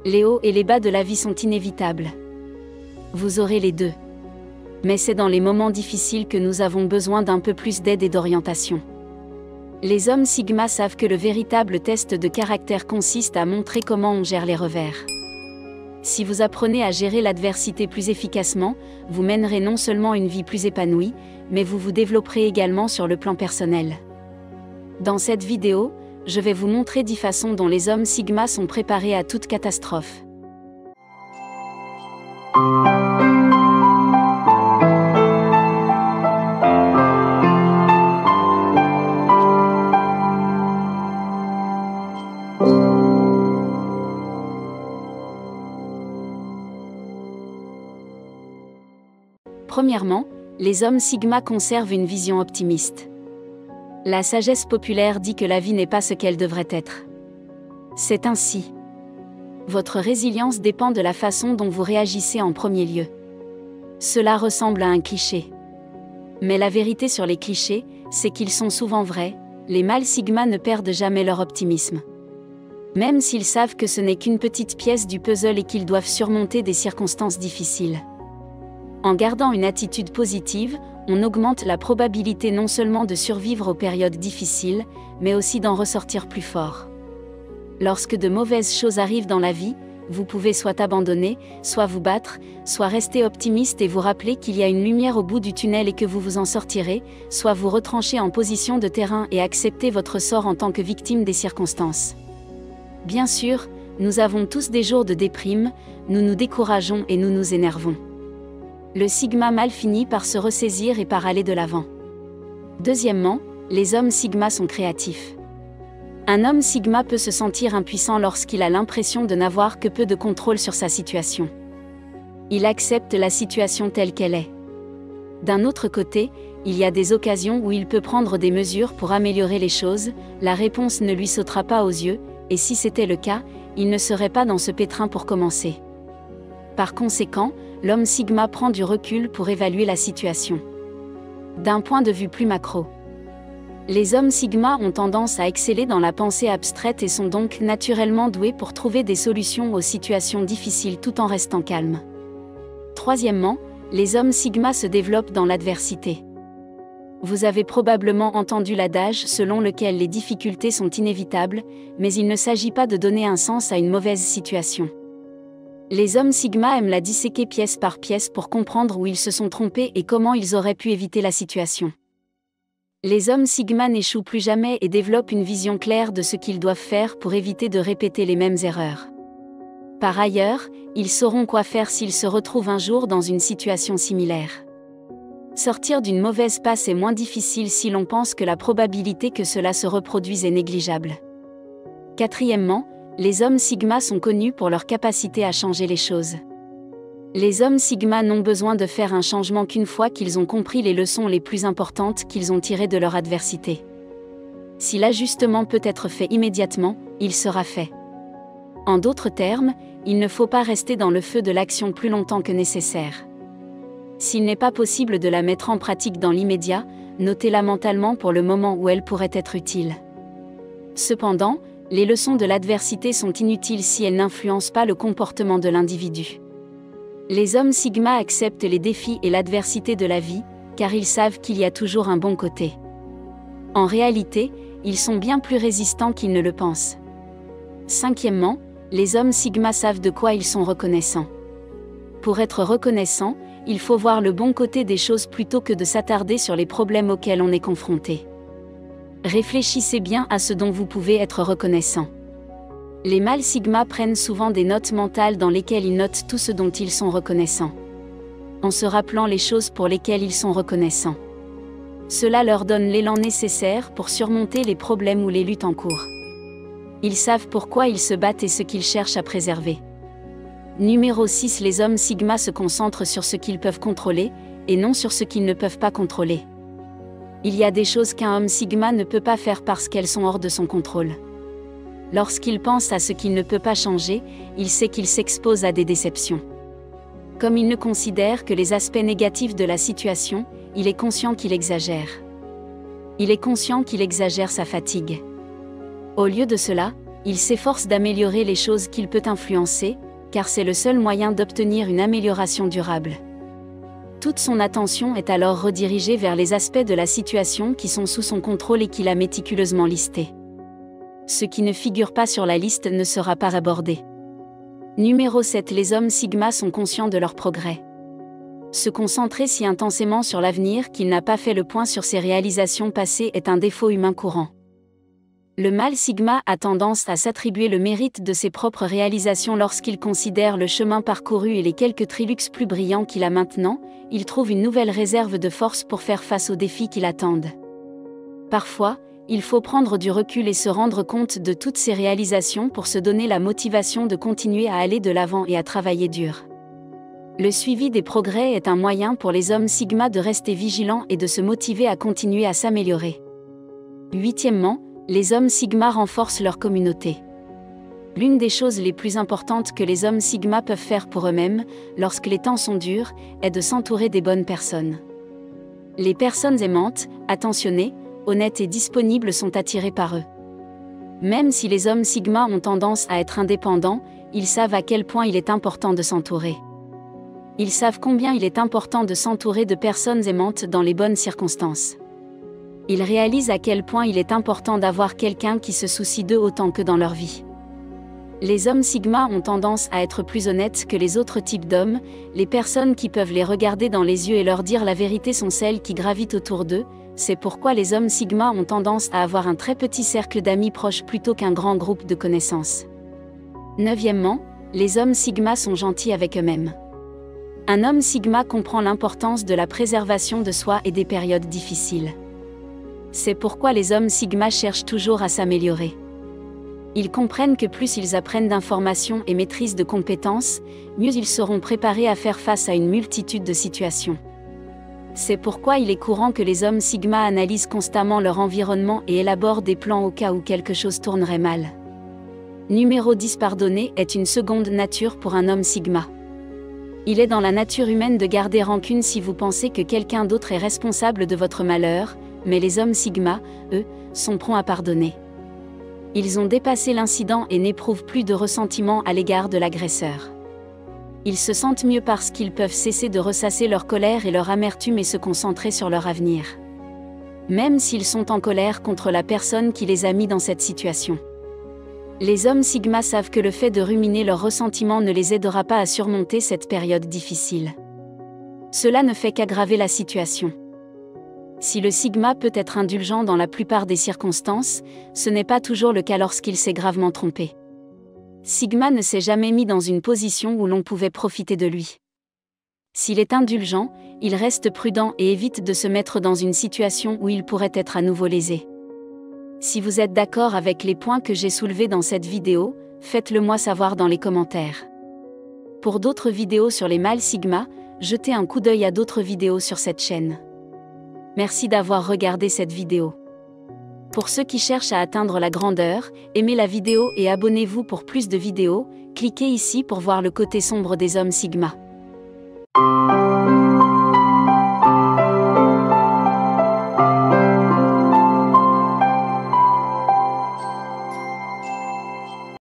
Les hauts et les bas de la vie sont inévitables. Vous aurez les deux. Mais c'est dans les moments difficiles que nous avons besoin d'un peu plus d'aide et d'orientation. Les hommes Sigma savent que le véritable test de caractère consiste à montrer comment on gère les revers. Si vous apprenez à gérer l'adversité plus efficacement, vous mènerez non seulement une vie plus épanouie, mais vous vous développerez également sur le plan personnel. Dans cette vidéo, je vais vous montrer 10 façons dont les hommes Sigma sont préparés à toute catastrophe. Premièrement, les hommes Sigma conservent une vision optimiste. La sagesse populaire dit que la vie n'est pas ce qu'elle devrait être. C'est ainsi. Votre résilience dépend de la façon dont vous réagissez en premier lieu. Cela ressemble à un cliché. Mais la vérité sur les clichés, c'est qu'ils sont souvent vrais, les mâles Sigma ne perdent jamais leur optimisme. Même s'ils savent que ce n'est qu'une petite pièce du puzzle et qu'ils doivent surmonter des circonstances difficiles. En gardant une attitude positive, on augmente la probabilité non seulement de survivre aux périodes difficiles, mais aussi d'en ressortir plus fort. Lorsque de mauvaises choses arrivent dans la vie, vous pouvez soit abandonner, soit vous battre, soit rester optimiste et vous rappeler qu'il y a une lumière au bout du tunnel et que vous vous en sortirez, soit vous retrancher en position de terrain et accepter votre sort en tant que victime des circonstances. Bien sûr, nous avons tous des jours de déprime, nous nous décourageons et nous nous énervons. Le Sigma mâle finit par se ressaisir et par aller de l'avant. Deuxièmement, les hommes Sigma sont créatifs. Un homme Sigma peut se sentir impuissant lorsqu'il a l'impression de n'avoir que peu de contrôle sur sa situation. Il accepte la situation telle qu'elle est. D'un autre côté, il y a des occasions où il peut prendre des mesures pour améliorer les choses, la réponse ne lui sautera pas aux yeux, et si c'était le cas, il ne serait pas dans ce pétrin pour commencer. Par conséquent, l'homme Sigma prend du recul pour évaluer la situation. D'un point de vue plus macro. Les hommes Sigma ont tendance à exceller dans la pensée abstraite et sont donc naturellement doués pour trouver des solutions aux situations difficiles tout en restant calmes. Troisièmement, les hommes Sigma se développent dans l'adversité. Vous avez probablement entendu l'adage selon lequel les difficultés sont inévitables, mais il ne s'agit pas de donner un sens à une mauvaise situation. Les hommes Sigma aiment la disséquer pièce par pièce pour comprendre où ils se sont trompés et comment ils auraient pu éviter la situation. Les hommes Sigma n'échouent plus jamais et développent une vision claire de ce qu'ils doivent faire pour éviter de répéter les mêmes erreurs. Par ailleurs, ils sauront quoi faire s'ils se retrouvent un jour dans une situation similaire. Sortir d'une mauvaise passe est moins difficile si l'on pense que la probabilité que cela se reproduise est négligeable. Quatrièmement, les hommes Sigma sont connus pour leur capacité à changer les choses. Les hommes Sigma n'ont besoin de faire un changement qu'une fois qu'ils ont compris les leçons les plus importantes qu'ils ont tirées de leur adversité. Si l'ajustement peut être fait immédiatement, il sera fait. En d'autres termes, il ne faut pas rester dans le feu de l'action plus longtemps que nécessaire. S'il n'est pas possible de la mettre en pratique dans l'immédiat, notez-la mentalement pour le moment où elle pourrait être utile. Cependant, les leçons de l'adversité sont inutiles si elles n'influencent pas le comportement de l'individu. Les hommes Sigma acceptent les défis et l'adversité de la vie, car ils savent qu'il y a toujours un bon côté. En réalité, ils sont bien plus résistants qu'ils ne le pensent. Cinquièmement, les hommes Sigma savent de quoi ils sont reconnaissants. Pour être reconnaissant, il faut voir le bon côté des choses plutôt que de s'attarder sur les problèmes auxquels on est confronté. Réfléchissez bien à ce dont vous pouvez être reconnaissant. Les mâles Sigma prennent souvent des notes mentales dans lesquelles ils notent tout ce dont ils sont reconnaissants. En se rappelant les choses pour lesquelles ils sont reconnaissants. Cela leur donne l'élan nécessaire pour surmonter les problèmes ou les luttes en cours. Ils savent pourquoi ils se battent et ce qu'ils cherchent à préserver. Numéro 6. Les hommes Sigma se concentrent sur ce qu'ils peuvent contrôler, et non sur ce qu'ils ne peuvent pas contrôler. Il y a des choses qu'un homme Sigma ne peut pas faire parce qu'elles sont hors de son contrôle. Lorsqu'il pense à ce qu'il ne peut pas changer, il sait qu'il s'expose à des déceptions. Comme il ne considère que les aspects négatifs de la situation, il est conscient qu'il exagère. Il est conscient qu'il exagère sa fatigue. Au lieu de cela, Il s'efforce d'améliorer les choses qu'il peut influencer, car c'est le seul moyen d'obtenir une amélioration durable. Toute son attention est alors redirigée vers les aspects de la situation qui sont sous son contrôle et qu'il a méticuleusement listés. Ce qui ne figure pas sur la liste ne sera pas abordé. Numéro 7. Les hommes Sigma sont conscients de leur progrès. Se concentrer si intensément sur l'avenir qu'il n'a pas fait le point sur ses réalisations passées est un défaut humain courant. Le mâle Sigma a tendance à s'attribuer le mérite de ses propres réalisations lorsqu'il considère le chemin parcouru et les quelques trilux plus brillants qu'il a maintenant, il trouve une nouvelle réserve de force pour faire face aux défis qui l'attendent. Parfois, il faut prendre du recul et se rendre compte de toutes ces réalisations pour se donner la motivation de continuer à aller de l'avant et à travailler dur. Le suivi des progrès est un moyen pour les hommes Sigma de rester vigilants et de se motiver à continuer à s'améliorer. Huitièmement, les hommes Sigma renforcent leur communauté. L'une des choses les plus importantes que les hommes Sigma peuvent faire pour eux-mêmes, lorsque les temps sont durs, est de s'entourer des bonnes personnes. Les personnes aimantes, attentionnées, honnêtes et disponibles sont attirées par eux. Même si les hommes Sigma ont tendance à être indépendants, ils savent à quel point il est important de s'entourer. Ils savent combien il est important de s'entourer de personnes aimantes dans les bonnes circonstances. Ils réalisent à quel point il est important d'avoir quelqu'un qui se soucie d'eux autant que dans leur vie. Les hommes Sigma ont tendance à être plus honnêtes que les autres types d'hommes, les personnes qui peuvent les regarder dans les yeux et leur dire la vérité sont celles qui gravitent autour d'eux, c'est pourquoi les hommes Sigma ont tendance à avoir un très petit cercle d'amis proches plutôt qu'un grand groupe de connaissances. Neuvièmement, les hommes Sigma sont gentils avec eux-mêmes. Un homme Sigma comprend l'importance de la préservation de soi et des périodes difficiles. C'est pourquoi les hommes Sigma cherchent toujours à s'améliorer. Ils comprennent que plus ils apprennent d'informations et maîtrisent de compétences, mieux ils seront préparés à faire face à une multitude de situations. C'est pourquoi il est courant que les hommes Sigma analysent constamment leur environnement et élaborent des plans au cas où quelque chose tournerait mal. Numéro 10. Pardonner est une seconde nature pour un homme Sigma. Il est dans la nature humaine de garder rancune si vous pensez que quelqu'un d'autre est responsable de votre malheur, mais les hommes Sigma, eux, sont prompts à pardonner. Ils ont dépassé l'incident et n'éprouvent plus de ressentiment à l'égard de l'agresseur. Ils se sentent mieux parce qu'ils peuvent cesser de ressasser leur colère et leur amertume et se concentrer sur leur avenir. Même s'ils sont en colère contre la personne qui les a mis dans cette situation. Les hommes Sigma savent que le fait de ruminer leurs ressentiments ne les aidera pas à surmonter cette période difficile. Cela ne fait qu'aggraver la situation. Si le Sigma peut être indulgent dans la plupart des circonstances, ce n'est pas toujours le cas lorsqu'il s'est gravement trompé. Sigma ne s'est jamais mis dans une position où l'on pouvait profiter de lui. S'il est indulgent, il reste prudent et évite de se mettre dans une situation où il pourrait être à nouveau lésé. Si vous êtes d'accord avec les points que j'ai soulevés dans cette vidéo, faites-le moi savoir dans les commentaires. Pour d'autres vidéos sur les mâles Sigma, jetez un coup d'œil à d'autres vidéos sur cette chaîne. Merci d'avoir regardé cette vidéo. Pour ceux qui cherchent à atteindre la grandeur, aimez la vidéo et abonnez-vous pour plus de vidéos, cliquez ici pour voir le côté sombre des hommes Sigma.